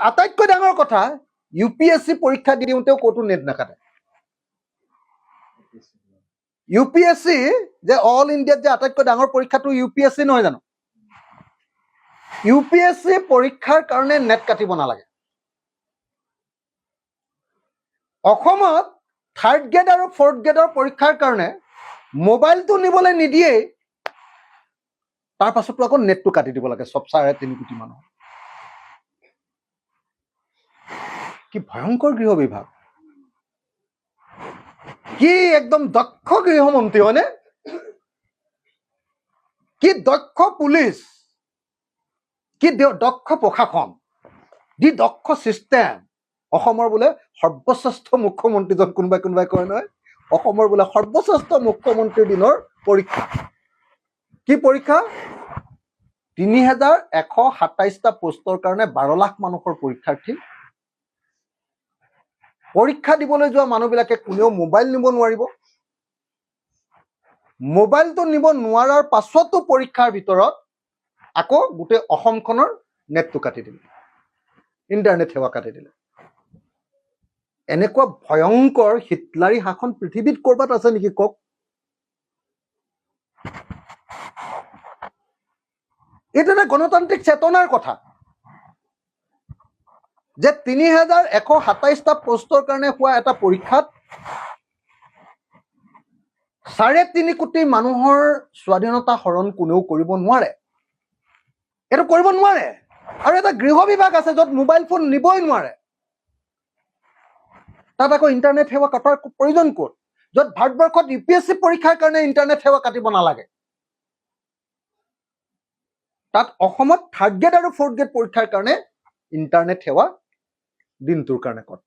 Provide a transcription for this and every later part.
আটাইতকৈ ডাঙৰ কথা UPSC পৰীক্ষা দিওঁতেও ক'তো নেট নাকাটে UPSC যে অল ইণ্ডিয়াত যে আটাইতকৈ ডাঙৰ পৰীক্ষাটো UPSC নহয় জানো UPSC পৰীক্ষাৰ কাৰণে নেট কাটিব নালাগে অসমত 3rd গ্ৰেড আৰু 4th গ্ৰেডৰ পৰীক্ষাৰ কাৰণে মোবাইলটো নিবলৈ নিদিয়ে তাৰ পাছতো আকৌ নেটটো কাটি দিব লাগে সব 3.5 কোটি মানুহ কি ভয়ংকৰ গৃহ বিভাগ কি একদম দক্ষ গৃহমন্ত্ৰী হয়নে কি দক্ষ পুলিচ কি দক্ষ প্ৰশাসন দি দক্ষ সিস্টেম অসমৰ বোলে সৰ্বশ্ৰেষ্ঠ মুখ্যমন্ত্ৰীজন কোনোবাই কয় নহয় অসমৰ বোলে সৰ্বশ্ৰেষ্ঠ মুখ্যমন্ত্ৰীৰ দিনৰ পৰীক্ষা কি পৰীক্ষা 3127টা পোষ্টৰ কাৰণে 12 লাখ মানুহৰ পৰীক্ষাৰ্থী পৰীক্ষা দিবলৈ যোৱা মানুহবিলাকে কোনেও মোবাইল নিব নোৱাৰিব মোবাইলটো নিব নোৱাৰাৰ পাছতো পৰীক্ষাৰ ভিতৰত আকৌ গোটেই অসমখনৰ নেটটো কাটি দিলে ইন্টাৰনেট সেৱা কাটি দিলে এনেকুৱা ভয়ংকৰ হিটলাৰী শাসন পৃথিৱীত কৰবাত আছে নেকি কক এটা এটা গণতান্ত্ৰিক চেতনাৰ কথা যে 3127টা পোষ্টৰ কাৰণে হোৱা এটা পৰীক্ষাত 3.5 কোটি মানুহৰ স্বাধীনতা হৰণ কোনেও কৰিব নোৱাৰে এটো কৰিব নোৱাৰে আৰু এটা গৃহ বিভাগ আছে য'ত মোবাইল ফোন নিবই নোৱাৰে তাত আকৌ ইন্টাৰনেট সেৱা কাটাৰ প্ৰয়োজন ক'ত য'ত ভাৰতবৰ্ষত UPSC পৰীক্ষাৰ কাৰণে ইন্টাৰনেট সেৱা কাটিব নালাগে তাত অসমত 3rd গ্ৰেড আৰু 4th গ্ৰেড পৰীক্ষাৰ কাৰণে ইন্টাৰনেট সেৱা দিনটোৰ কাৰণে কত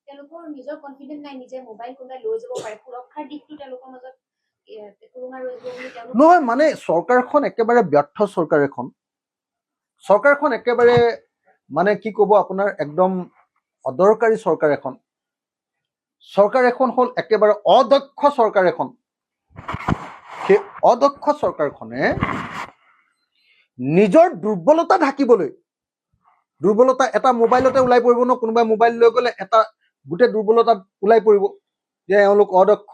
তেওঁলোকৰ নিজৰ কনফিডেন্স নাই নিজে মোবাইল কোনটা লৈ যাব পাৰে সুৰক্ষাৰ দিকটো তেওঁলোকৰ মাজত নহয় মানে চৰকাৰখন একেবাৰে ব্যৰ্থ চৰকাৰখন একেবাৰে মানে কি ক'ব আপোনাৰ একদম অদৰকাৰী চৰকাৰ এখন হ'ল একেবাৰে অদক্ষ চৰকাৰ এখন সেই অদক্ষ চৰকাৰখনে নিজৰ দুৰ্বলতা ঢাকিবলৈ দুৰ্বলতা এটা মোবাইলতে ওলাই পৰিব ন কোনোবাই মোবাইল লৈ গ'লে এটা গোটেই দুৰ্বলতা ওলাই পৰিব যে এওঁলোক অদক্ষ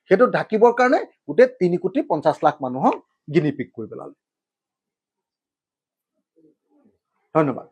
সেইটো ঢাকিবৰ কাৰণে গোটেই 3.50 কোটি মানুহক গিনিপিক কৰি পেলালে ধন্যবাদ